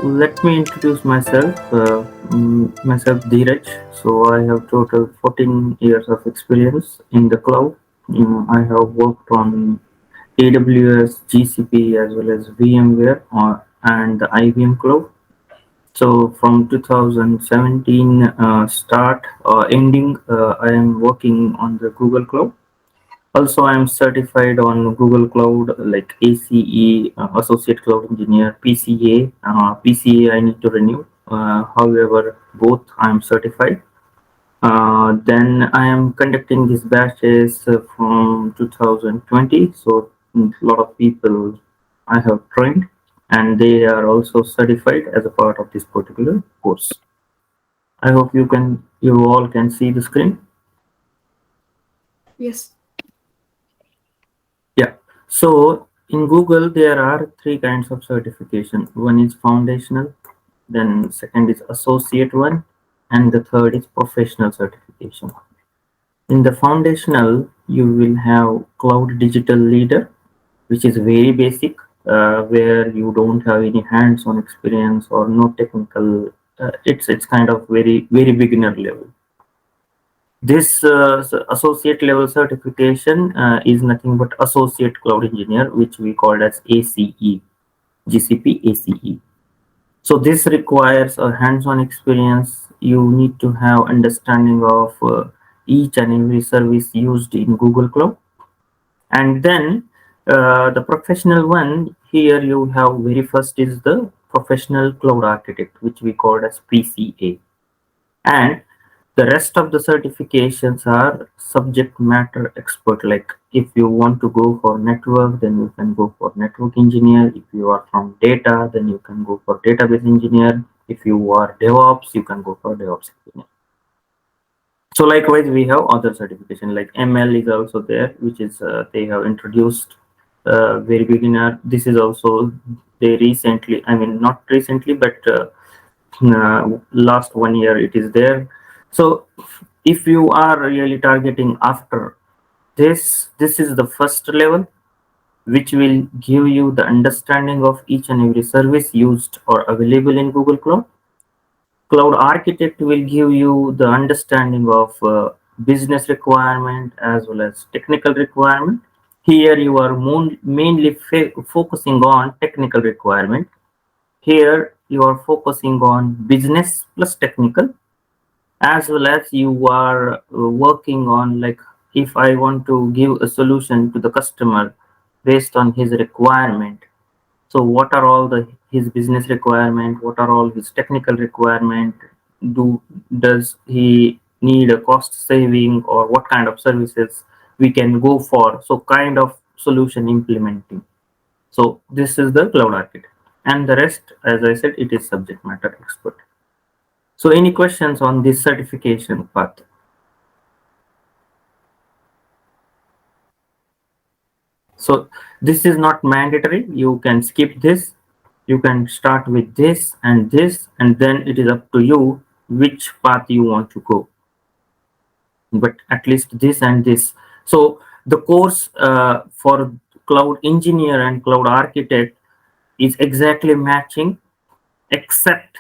let me introduce myself. Myself Dheeraj. So I have total 14 years of experience in the cloud. I have worked on AWS, GCP as well as VMware and the IBM cloud. So from 2017 start ending, I am working on the Google Cloud. Also, I am certified on Google Cloud like ACE, Associate Cloud Engineer, PCA. PCA I need to renew. However, both I am certified. Then I am conducting these batches from 2020. So a lot of people I have trained, and they are also certified as a part of this particular course. I hope you all can see the screen. Yes. Yeah. So in Google, there are three kinds of certification. One is foundational, then second is associate one, and the third is professional certification. In the foundational, you will have cloud digital leader, which is very basic, where you don't have any hands-on experience or no technical. It's kind of very beginner level. This associate level certification is nothing but associate cloud engineer, which we call as ACE, GCP ACE. So this requires a hands-on experience. You need to have understanding of each and every service used in Google Cloud. And then the professional one, here you have very first is the professional cloud architect, which we call as PCA. And the rest of the certifications are subject matter expert. Like if you want to go for network, then you can go for network engineer. If you are from data, then you can go for database engineer. If you are DevOps, you can go for DevOps engineer. So likewise, we have other certification like ML is also there, which is they have introduced very beginner. This is also they recently, I mean not recently, but last 1 year it is there. So if you are really targeting after this is the first level, which will give you the understanding of each and every service used or available in Google Cloud. Cloud architect will give you the understanding of business requirement as well as technical requirement. Here you are mainly focusing on technical requirement. Here you are focusing on business plus technical, as well as you are working on like if I want to give a solution to the customer based on his requirement. So what are all the his business requirement? What are all his technical requirement? Does he need a cost saving, or what kind of services we can go for? So kind of solution implementing. So this is the cloud architect, and the rest, as I said, it is subject matter expert. So any questions on this certification path? So this is not mandatory. You can skip this. You can start with this, and then it is up to you which path you want to go. But at least this and this. So the course for cloud engineer and cloud architect is exactly matching, except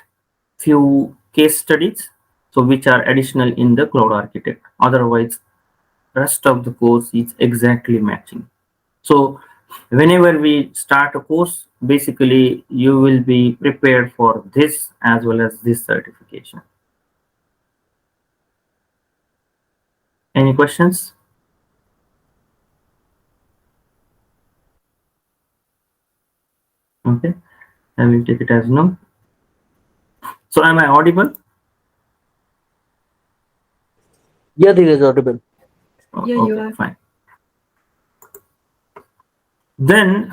few case studies, so which are additional in the cloud architect. Otherwise, rest of the course is exactly matching. So whenever we start a course, basically you will be prepared for this as well as this certification. Any questions? Okay, I will take it as no. So am I audible? Yeah, it is audible. Yeah, you Okay, are. fine. Then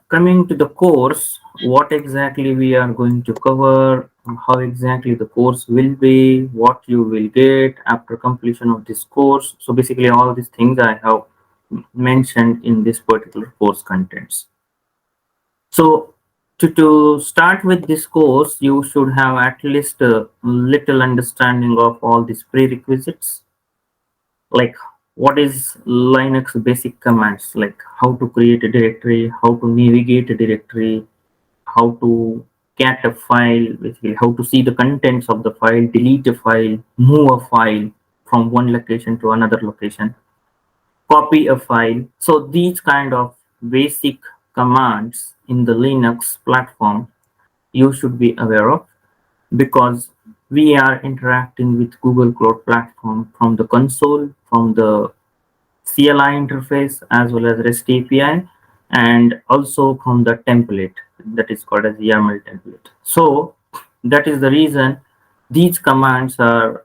coming to the course, what exactly we are going to cover, how exactly the course will be, what you will get after completion of this course. So basically all these things I have mentioned in this particular course contents. So to start with this course, you should have at least a little understanding of all these prerequisites, like what is Linux basic commands, like how to create a directory, how to navigate a directory, how to cat a file, basically how to see the contents of the file, delete a file, move a file from one location to another location, copy a file. So these kind of basic commands in the Linux platform you should be aware of, because we are interacting with Google Cloud Platform from the console, from the CLI interface as well as REST API, and also from the template that is called as YAML template. So that is the reason these commands are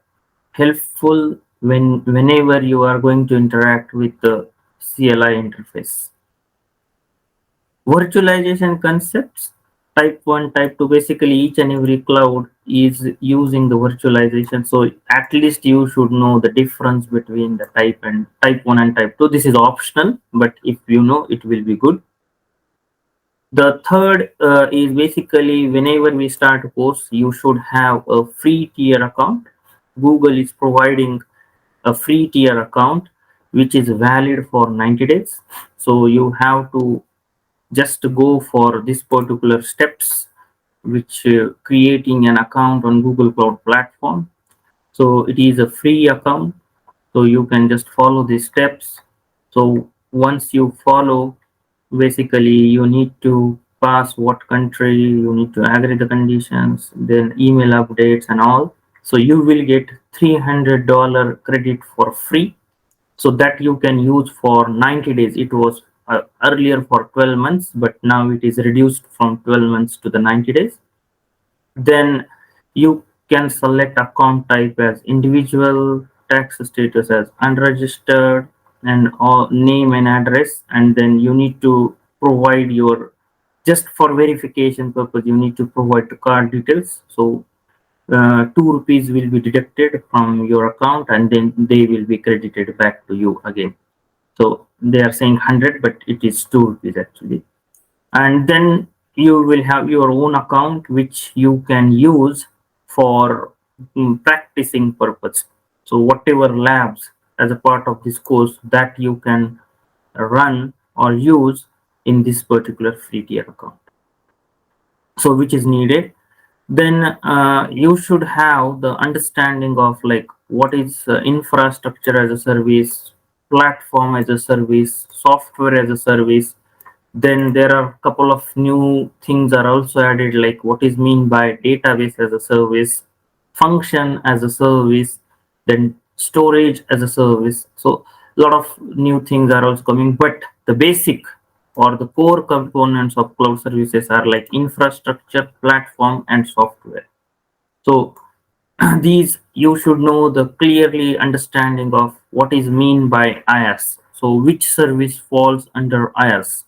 helpful whenever you are going to interact with the CLI interface. Virtualization concepts, type 1, type 2, basically each and every cloud is using the virtualization. So at least you should know the difference between the type 1 and type 2. This is optional, but if you know, it will be good. The third is basically whenever we start a course, you should have a free tier account. Google is providing a free tier account which is valid for 90 days. So you have to just go for this particular steps, which creating an account on Google Cloud Platform. So it is a free account, so you can just follow these steps. So once you follow, basically you need to pass what country, you need to agree the conditions, then email updates and all. So you will get $300 credit for free, so that you can use for 90 days. It was earlier for 12 months, but now it is reduced from 12 months to the 90 days. Then you can select account type as individual, tax status as unregistered, and all name and address. And then you need to provide your, just for verification purpose, you need to provide the card details. So 2 rupees will be deducted from your account and then they will be credited back to you again. So they are saying 100, but it is 2 rupees actually. And then you will have your own account which you can use for practicing purpose. So whatever labs as a part of this course that you can run or use in this particular free tier account, so which is needed. Then you should have the understanding of like what is infrastructure as a service, platform as a service, software as a service. Then there are a couple of new things are also added, like what is mean by database as a service, function as a service, then storage as a service. So a lot of new things are also coming, but the basic or the core components of cloud services are like infrastructure, platform, and software. So these you should know the clearly understanding of what is mean by IaaS. So which service falls under IaaS,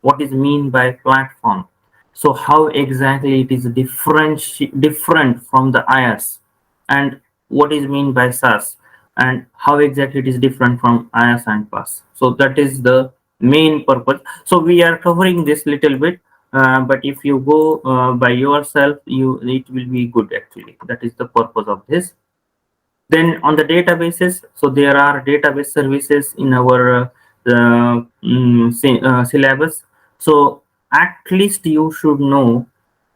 what is mean by platform, so how exactly it is different from the IaaS, and what is mean by SaaS, and how exactly it is different from IaaS and PaaS. So that is the main purpose. So we are covering this little bit, but if you go by yourself, you it will be good actually. That is the purpose of this. Then on the databases, so there are database services in our syllabus. So at least you should know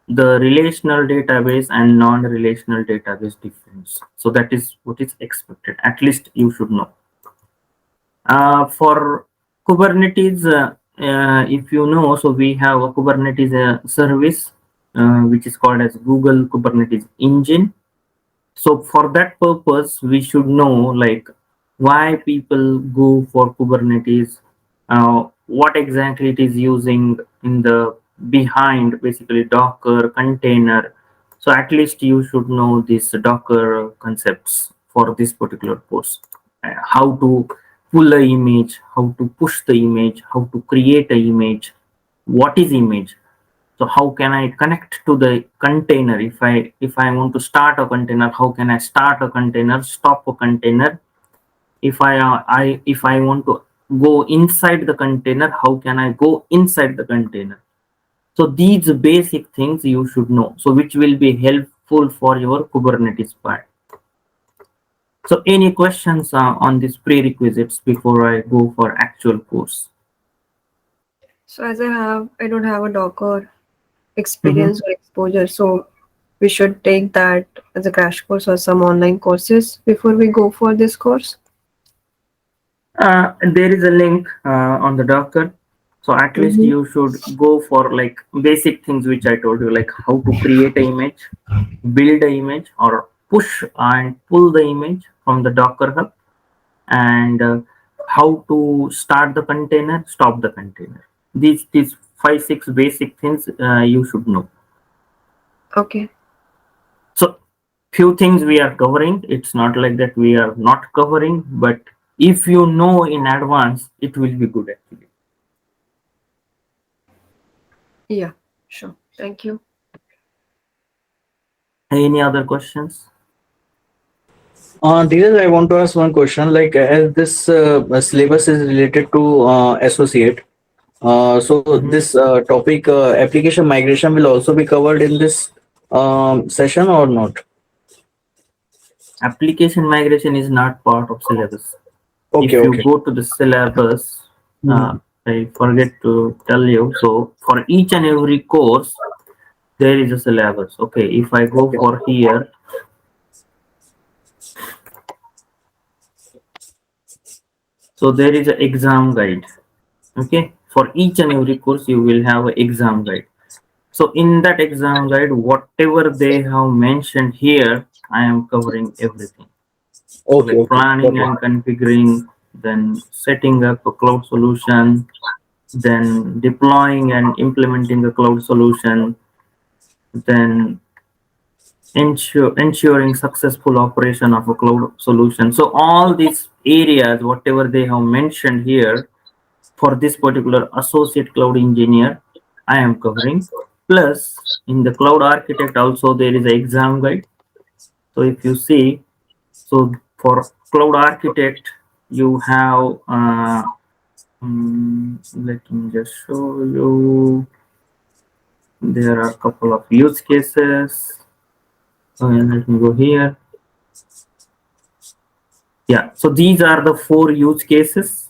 the relational database and non-relational database difference. So that is what is expected. At least you should know. For Kubernetes, if you know, so we have a Kubernetes service which is called as Google Kubernetes Engine. So for that purpose we should know like why people go for Kubernetes, what exactly it is using in the behind, basically Docker container. So at least you should know these Docker concepts for this particular course. How to pull a image, how to push the image, how to create a image, what is image, so how can I connect to the container? If I want to start a container, how can I start a container, stop a container? If I want to go inside the container, how can I go inside the container? So these basic things you should know, so which will be helpful for your Kubernetes part. So any questions on these prerequisites before I go for actual course? So as I don't have a Docker. Mhm. experience or exposure. So we should take that as a crash course or some online courses before we go for this course. There is a link on the Docker. So at least Mm-hmm. you should go for like basic things which I told you, like how to create an image, build an image, or push and pull the image from the Docker hub, and how to start the container, stop the container. These five six basic things you should know. Okay. So few things we are covering. It's not like that we are not covering, but if you know in advance, it will be good actually. Yeah, sure. Thank you. Any other questions? Dheeraj, I want to ask one question. Like, as this syllabus is related to associate, so Mhm. this topic, application migration, will also be covered in this session or not? Application migration is not part of syllabus. Okay, If you okay. go to the syllabus, Mhm. I forget to tell you. So for each and every course, there is a syllabus. Okay, if I go Okay, for here, so there is an exam guide. Okay, for each and every course, you will have an exam guide. So in that exam guide, whatever they have mentioned here, I am covering everything. So okay, like okay. Got planning it. and configuring, then setting up a cloud solution, then deploying and implementing a cloud solution, then ensuring successful operation of a cloud solution. So all these areas, whatever they have mentioned here, for this particular associate cloud engineer, I am covering. Plus, in the cloud architect also there is an exam guide. So if you see, so for cloud architect, you have, let me just show you. There are a couple of use cases. Let me go here. Yeah, so these are the four use cases,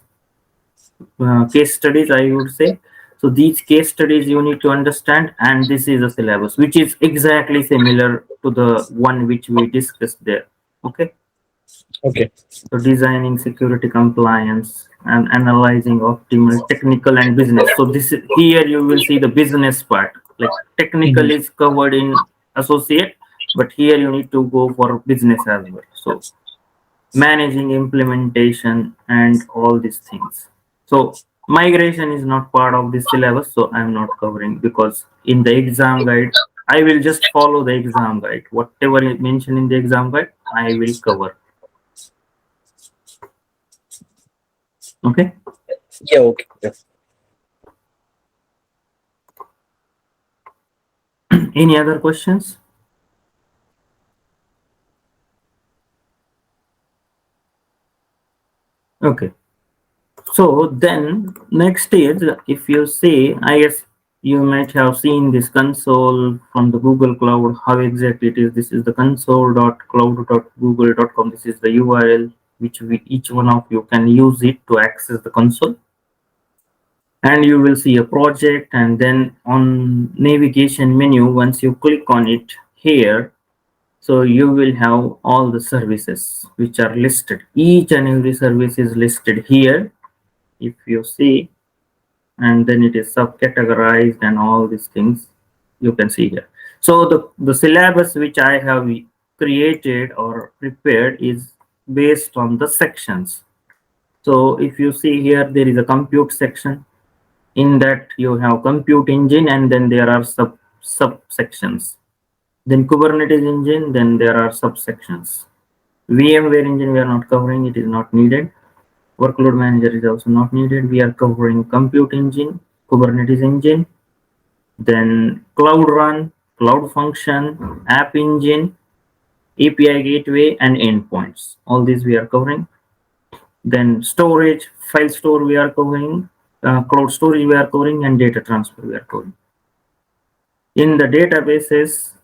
case studies, I would say. So these case studies you need to understand, and this is a syllabus which is exactly similar to the one which we discussed there. Okay. Okay. So designing security compliance and analyzing optimal technical and business. So this is, here you will see the business part. Like technical Mhm. is covered in associate, but here you need to go for business as well. So managing implementation and all these things. So migration is not part of this syllabus, so I'm not covering, because in the exam guide, I will just follow the exam guide. Whatever is mentioned in the exam guide, I will cover. Okay. Yeah, okay. Yeah. Any other questions? Okay. So then next is, if you see, I guess you might have seen this console from the Google Cloud, how exactly it is. This is the console.cloud.google.com. This is the URL which each one of you can use it to access the console. And you will see a project, and then on navigation menu, once you click on it here, so you will have all the services which are listed. Each and every service is listed here, if you see, and then it is subcategorized and all these things you can see here. So the syllabus which I have created or prepared is based on the sections. So if you see here, there is a compute section. In that you have compute engine, and then there are subsections. Then Kubernetes engine, then there are subsections. VMware engine we are not covering, it is not needed. Workload manager is also not needed. We are covering compute engine, Kubernetes engine, then cloud run, cloud function, app engine, API gateway, and endpoints. All these we are covering. Then storage, file store we are covering, cloud storage we are covering, and data transfer we are covering. In the databases,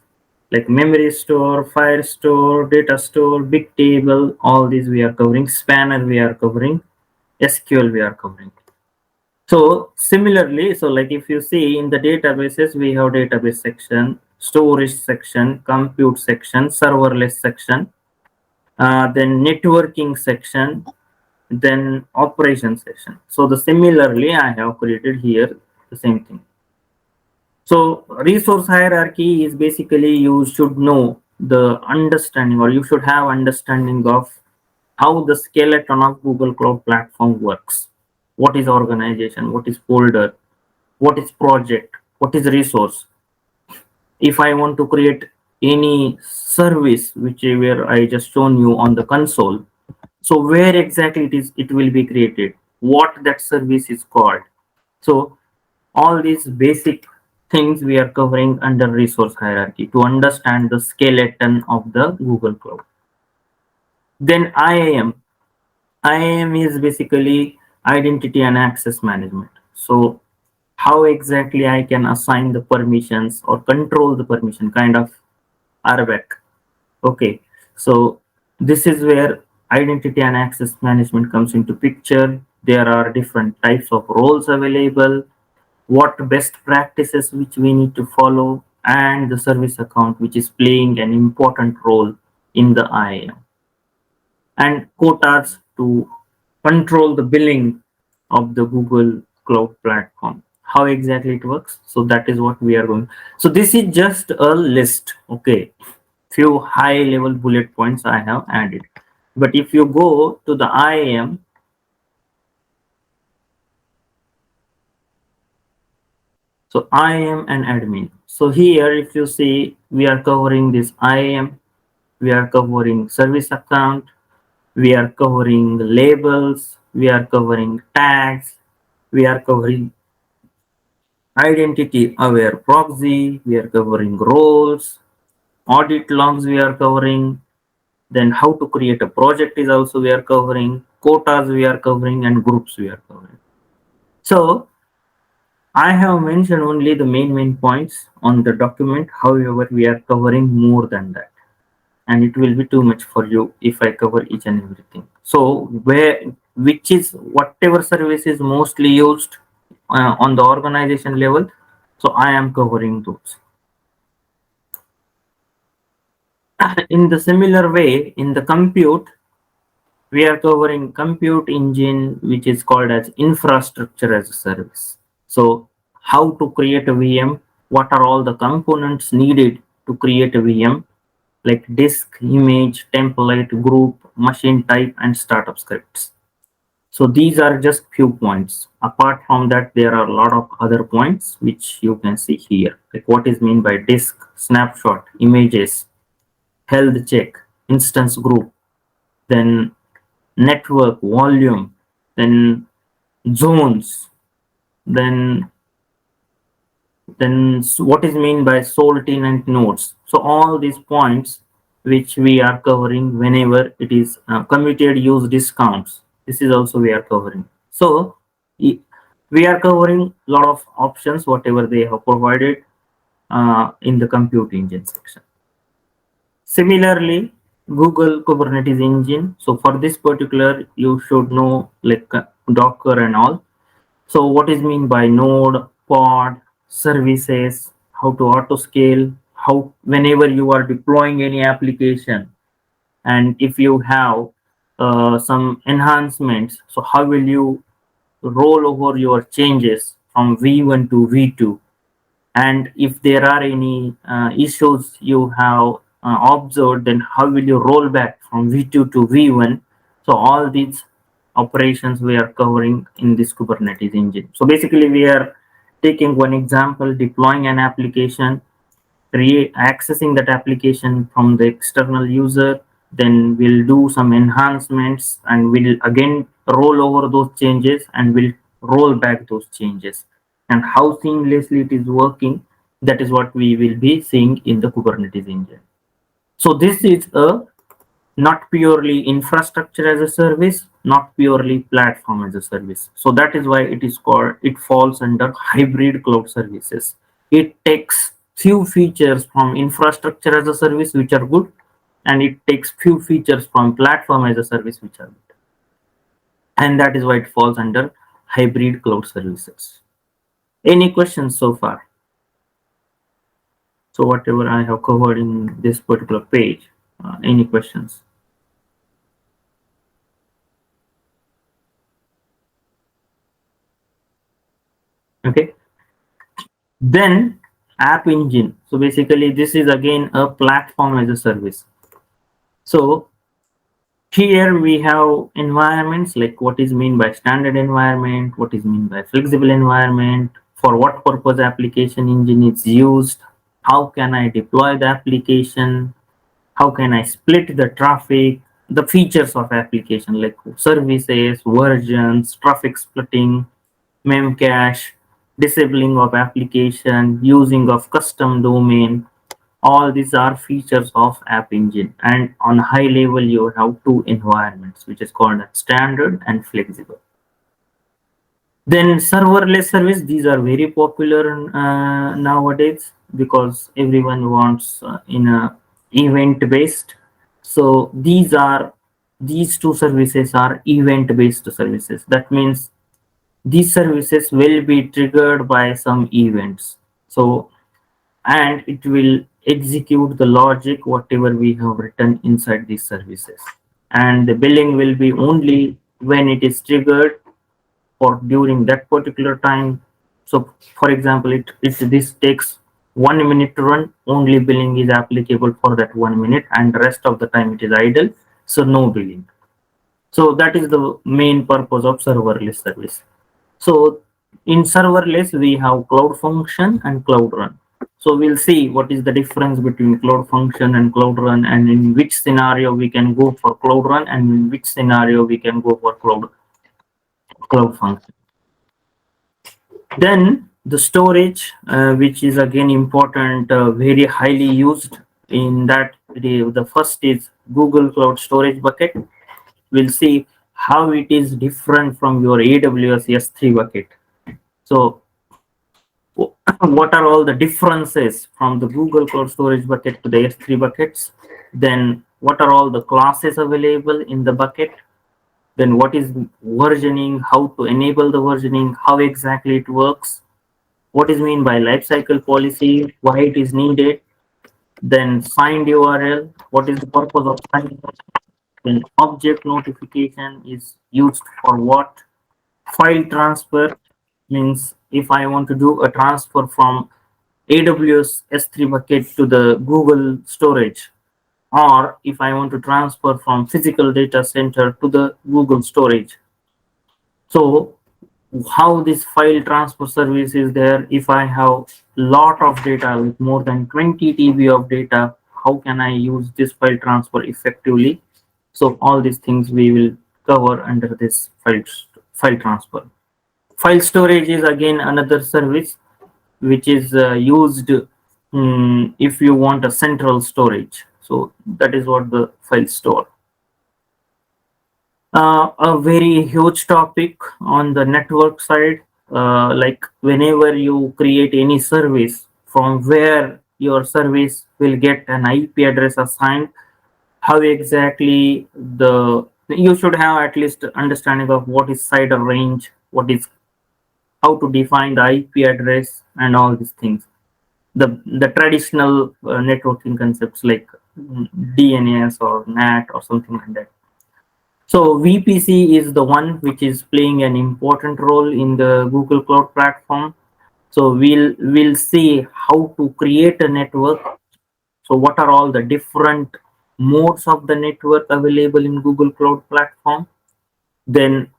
like memory store, file store, data store, big table, all these we are covering. Spanner we are covering, SQL we are covering. So similarly, so like if you see in the databases, we have database section, storage section, compute section, serverless section, then networking section, then operation section. So the similarly, I have created here the same thing. So resource hierarchy is basically you should know the understanding, or you should have understanding of how the skeleton of Google Cloud Platform works. What is organization? What is folder? What is project? What is resource? If I want to create any service, which where I just shown you on the console, so where exactly it will be created, what that service is called. So all these basic things we are covering under resource hierarchy to understand the skeleton of the Google Cloud. Then IAM is basically identity and access management. So how exactly I can assign the permissions or control the permission, kind of RBAC. Okay, so this is where identity and access management comes into picture. There are different types of roles available, what best practices which we need to follow, and the service account which is playing an important role in the IAM, and quotas to control the billing of the Google Cloud Platform. How exactly it works? So that is what we are going. So this is just a list. Okay, few high level bullet points I have added. But if you go to the IAM, so IAM and admin. So here, if you see, we are covering this IAM, we are covering service account, we are covering labels, we are covering tags, we are covering identity aware proxy, we are covering roles, audit logs we are covering, then how to create a project is also we are covering, quotas we are covering, and groups we are covering. So I have mentioned only the main points on the document. However, we are covering more than that, and it will be too much for you if I cover each and everything. So which is whatever service is mostly used on the organization level, so I am covering those. In the similar way, in the compute, we are covering compute engine, which is called as infrastructure as a service. So how to create a VM, what are all the components needed to create a VM, like disk, image, template, group, machine type, and startup scripts. So these are just few points. Apart from that, there are a lot of other points which you can see here, like what is mean by disk, snapshot, images, health check, instance group, then network, volume, then zones, then what is mean by soul tenant nodes. So all these points which we are covering whenever it is committed use discounts, this is also we are covering. So we are covering a lot of options whatever they have provided in the compute engine section. Similarly, Google Kubernetes engine. So for this particular, you should know like Docker and all. So what is mean by node, pod, services, how to auto scale, how whenever you are deploying any application, and if you have some enhancements, so how will you roll over your changes from V1 to V2? And if there are any issues you have observed, then how will you roll back from V2 to V1? So all these operations we are covering in this Kubernetes engine. So basically we are taking one example, deploying an application, accessing that application from the external user, then we'll do some enhancements and we'll again roll over those changes and we'll roll back those changes. And how seamlessly it is working, that is what we will be seeing in the Kubernetes engine. So this is a not purely infrastructure as a service, not purely platform as a service. So that is why it is called, it falls under hybrid cloud services. It takes few features from infrastructure as a service which are good, and it takes few features from platform as a service which are good. And that is why it falls under hybrid cloud services. Any questions so far? So whatever I have covered in this particular page, any questions? Okay. Then app engine. So basically this is again a platform as a service. So here we have environments, like what is mean by standard environment, what is mean by flexible environment, for what purpose application engine is used, how can I deploy the application, how can I split the traffic, the features of application like services, versions, traffic splitting, memcache, disabling of application, using of custom domain. All these are features of app engine, and on high level you have two environments, which is called standard and flexible. Then serverless service, these are very popular nowadays, because everyone wants in a event based. So these two services are event based services. That means these services will be triggered by some events. So, and it will execute the logic whatever we have written inside these services, and the billing will be only when it is triggered for during that particular time. So for example, if this takes 1 minute to run, only billing is applicable for that 1 minute, and the rest of the time it is idle, so no billing. So that is the main purpose of serverless service. So in serverless, we have cloud function and cloud run. So we'll see what is the difference between cloud function and cloud run, and in which scenario we can go for cloud run, and in which scenario we can go for cloud function. Then the storage, which is again important, very highly used in that. The first is Google Cloud Storage Bucket. We'll see how it is different from your AWS S3 bucket. So what are all the differences from the Google Cloud Storage bucket to the S3 buckets? Then what are all the classes available in the bucket? Then what is versioning, how to enable the versioning, how exactly it works, what is mean by lifecycle policy, why it is needed, then signed URL, what is the purpose of signed, then object notification is used for what, file transfer means if I want to do a transfer from AWS S3 bucket to the Google storage, or if I want to transfer from physical data center to the Google storage. So how this file transfer service is there, if I have lot of data with more than 20 TB of data, how can I use this file transfer effectively? So all these things we will cover under this file transfer. File storage is again another service which is used if you want a central storage. So that is what the file store. A very huge topic on the network side, like whenever you create any service, from where your service will get an IP address assigned, how exactly the you should have at least understanding of what is CIDR range, what is how to define the IP address, and all these things. The traditional networking concepts like DNS or NAT or something like that. So VPC is the one which is playing an important role in the Google Cloud Platform. So we'll see how to create a network. So what are all the different modes of the network available in Google Cloud Platform? Then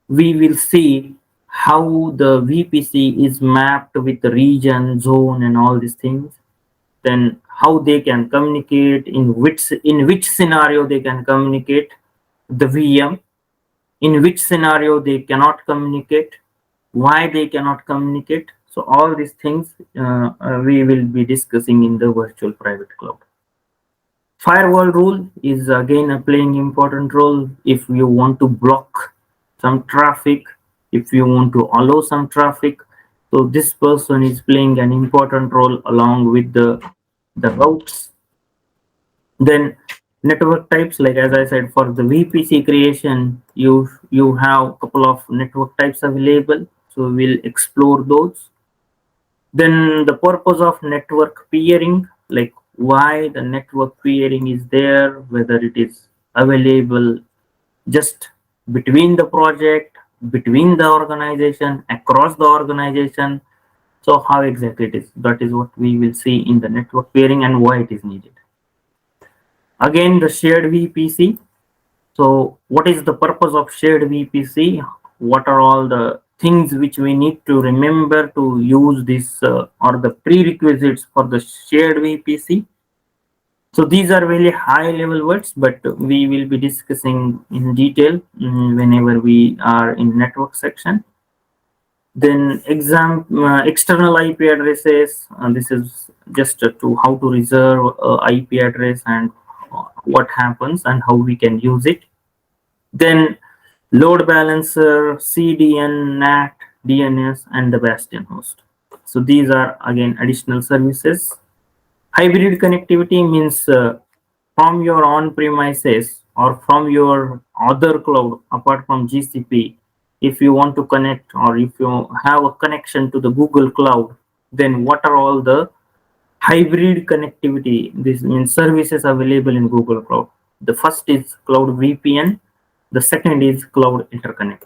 we will see how the VPC is mapped with the region, zone, and all these things. Then how they can communicate, in which scenario they can communicate, the VM, in which scenario they cannot communicate, why they cannot communicate. So all these things we will be discussing in the virtual private cloud. Firewall rule is again playing important role. If you want to block some traffic, if you want to allow some traffic, so this person is playing an important role along with the routes. Then Network types, like as I said, for the VPC creation, you have a couple of network types available. So we'll explore those. Then the purpose of network peering, like why the network peering is there, whether it is available just between the project, between the organization, across the organization. So how exactly it is, that is what we will see in the network peering and why it is needed. Again, the shared VPC. So what is the purpose of shared VPC? What are all the things which we need to remember to use this or the prerequisites for the shared VPC? So these are very high level words, but we will be discussing in detail whenever we are in network section. Then external IP addresses. This is just to how to reserve IP address and what happens and how we can use it. Then load balancer, CDN, NAT, DNS, and the Bastion host. So these are again additional services. Hybrid connectivity means from your on-premises or from your other cloud apart from GCP, if you want to connect or if you have a connection to the Google Cloud, then what are all the hybrid connectivity? This means services available in Google Cloud. The first is Cloud VPN, the second is Cloud Interconnect.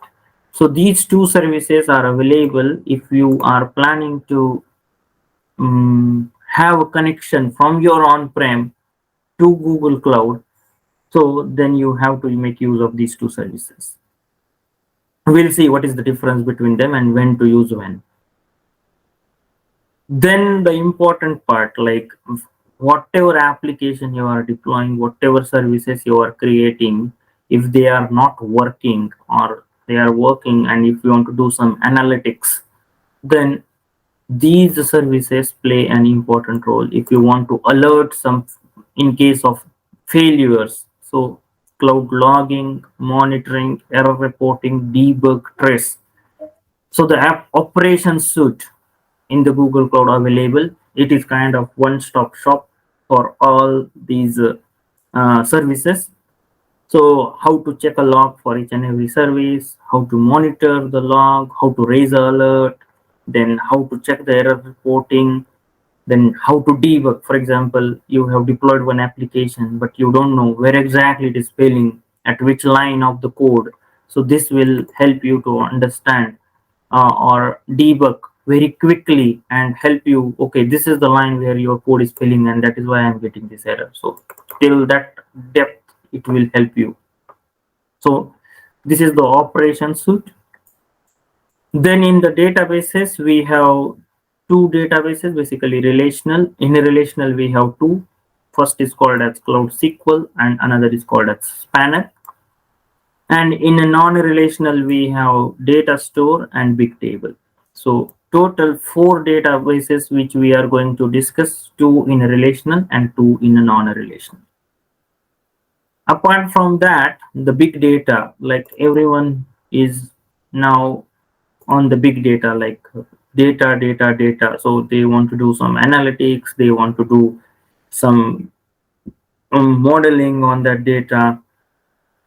So these two services are available if you are planning to have a connection from your on-prem to Google Cloud. So then you have to make use of these two services. We'll see what is the difference between them and when to use when. Then the important part, like whatever application you are deploying, whatever services you are creating, if they are not working or they are working and if you want to do some analytics, then these services play an important role. If you want to alert some in case of failures, so cloud logging, monitoring, error reporting, debug, trace. So the app operations suite in the Google Cloud available. It is kind of one-stop shop for all these services. So how to check a log for each and every service, how to monitor the log, how to raise an alert, then how to check the error reporting, then how to debug. For example, you have deployed one application, but you don't know where exactly it is failing, at which line of the code. So this will help you to understand or debug very quickly and help you, okay, this is the line where your code is failing and that is why I'm getting this error. So till that depth, it will help you. So this is the operation suite. Then in the databases, we have two databases, basically relational. In a relational, we have two. First is called as Cloud SQL and another is called as Spanner. And in a non-relational, we have data store and big table. So total 4 databases which we are going to discuss, 2 in a relational and 2 in a non-relational. Apart from that, the big data, like everyone is now on the big data, like data. So they want to do some analytics, they want to do some modeling on that data,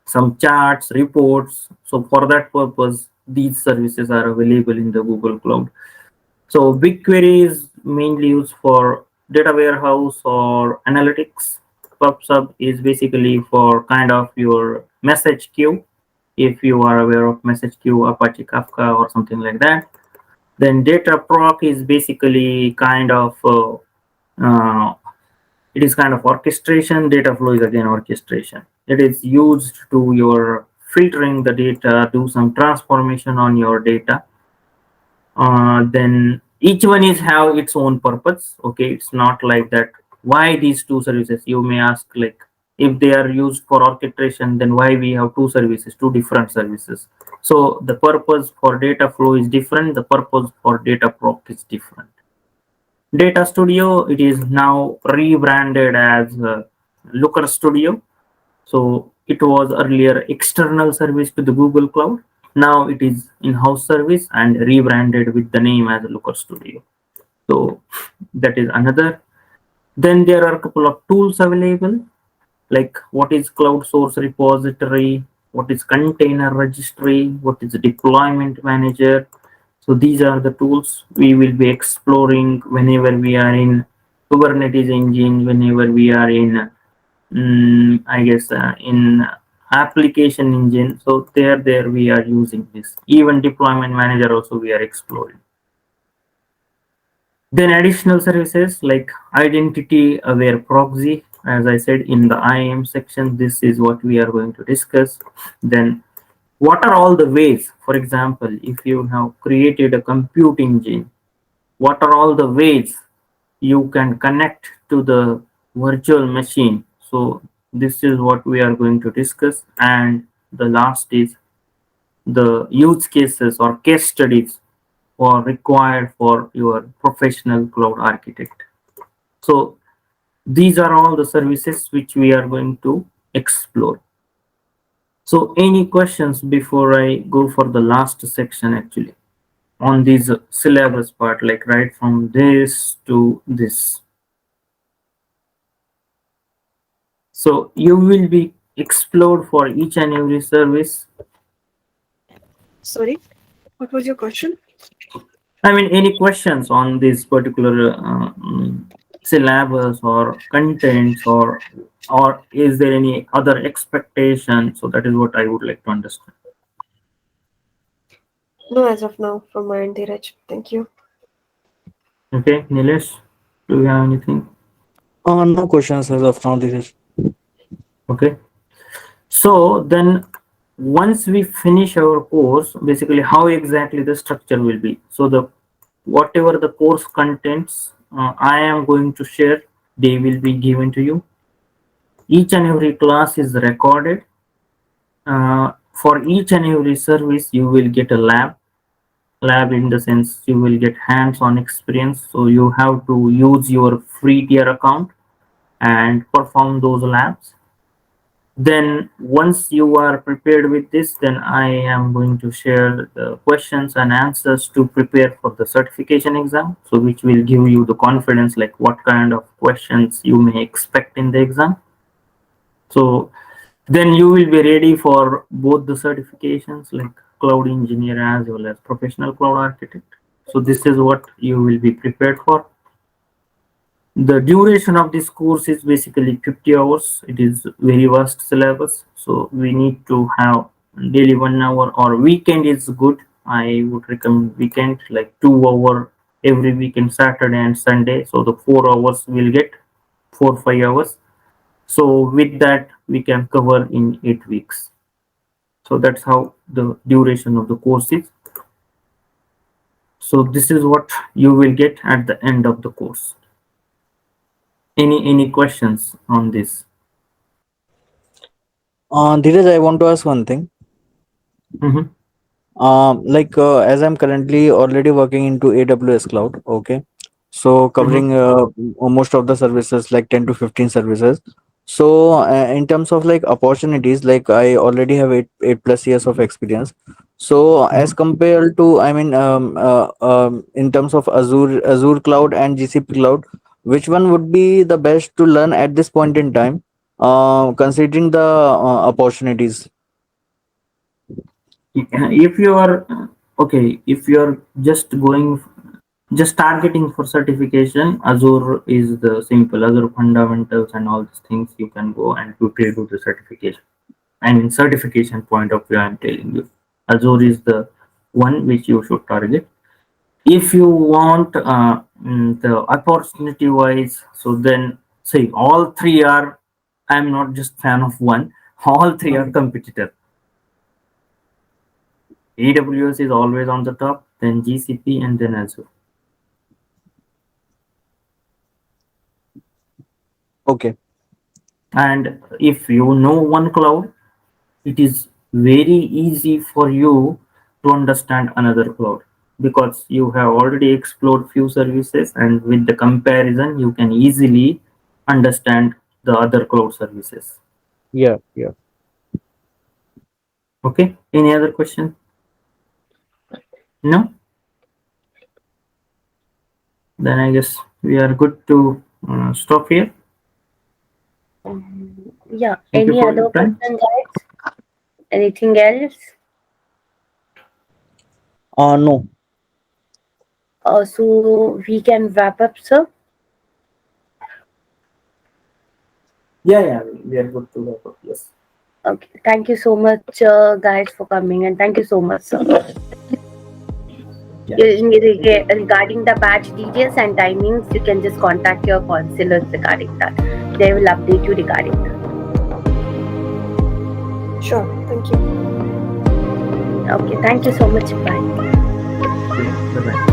some charts, reports. So for that purpose, these services are available in the Google Cloud. So BigQuery is mainly used for data warehouse or analytics. PubSub is basically for kind of your message queue, if you are aware of message queue, Apache Kafka or something like that. Then Dataproc is basically kind of it is kind of orchestration. Dataflow is again orchestration. It is used to your filtering the data, do some transformation on your data. Then each one is have its own purpose. Okay, it's not like that. Why these two services? You may ask, like, if they are used for orchestration, then why we have two services, two different services? So the purpose for data flow is different. The purpose for data proc is different. Data Studio, it is now rebranded as Looker Studio. So it was earlier external service to the Google Cloud. Now it is in-house service and rebranded with the name as Looker Studio. So that is another. Then there are a couple of tools available. like what is cloud source repository, what is container registry, what is deployment manager. So these are the tools we will be exploring whenever we are in Kubernetes engine, whenever we are in, I guess, in application engine. So there we are using this. Even deployment manager also we are exploring. Then additional services like identity aware proxy. As I said in the IAM section, this is what we are going to discuss. Then what are all the ways, for example, if you have created a compute engine, what are all the ways you can connect to the virtual machine? So this is what we are going to discuss. And the last is the use cases or case studies for required for your professional cloud architect. So these are all the services which we are going to explore. So any questions before I go for the last section actually on this syllabus part, like right from this to this. So you will be explored for each and every service. Sorry, what was your question? I mean, any questions on this particular syllabus or contents, or is there any other expectation? So that is what I would like to understand. No, as of now, from my end, Dheeraj. Thank you. Okay, Nilesh, do you have anything? No questions as of now. This is Okay, so then once we finish our course, basically how exactly the structure will be. So the whatever the course contents I am going to share, they will be given to you. Each and every class is recorded. For each and every service, you will get a lab in the sense you will get hands-on experience. So you have to use your free tier account and perform those labs. Then once you are prepared with this, then I am going to share the questions and answers to prepare for the certification exam, so which will give you the confidence like what kind of questions you may expect in the exam. So then you will be ready for both the certifications like cloud engineer as well as professional cloud architect. So this is what you will be prepared for. The duration of this course is basically 50 hours. It is very vast syllabus, so we need to have daily 1 hour, or weekend is good. I would recommend weekend like 2 hour every weekend, Saturday and Sunday. So the 4 hours will get 4 5 hours. So with that we can cover in 8 weeks. So that's how the duration of the course is. So this is what you will get at the end of the course. Any questions on this? Dheeraj, I want to ask one thing. Mhm. As I'm currently already working into AWS cloud, okay, so Mhm. covering most of the services, like 10 to 15 services. So in terms of like opportunities, like I already have 8 plus years of experience. So as Mhm. compared to, I mean, in terms of Azure cloud and GCP cloud, which one would be the best to learn at this point in time, considering the opportunities? If you are okay, if you are just targeting for certification, Azure is the simple Azure fundamentals and all these things. You can go and quickly do the certification. I mean, certification point of view, I'm telling you, Azure is the one which you should target. If you want the opportunity wise, so then say all three are. I'm not just fan of one. All three are competitor. AWS is always on the top, then GCP, and then Azure. Okay. And if you know one cloud, it is very easy for you to understand another cloud, because you have already explored few services, and with the comparison, you can easily understand the other cloud services. Yeah. Yeah. Okay. Any other question? No? Then I guess we are good to stop here. Yeah. Thank you Any for your other time. question, guys? Anything else? No. So we can wrap up, sir. Yeah, we are good to wrap up. Yes. Okay. Thank you so much, guys, for coming, and thank you so much, sir. Yeah. Thank you. Regarding the batch details and timings, you can just contact your counselors regarding that. They will update you regarding that. Sure. Thank you. Okay. Thank you so much. Bye. Bye bye.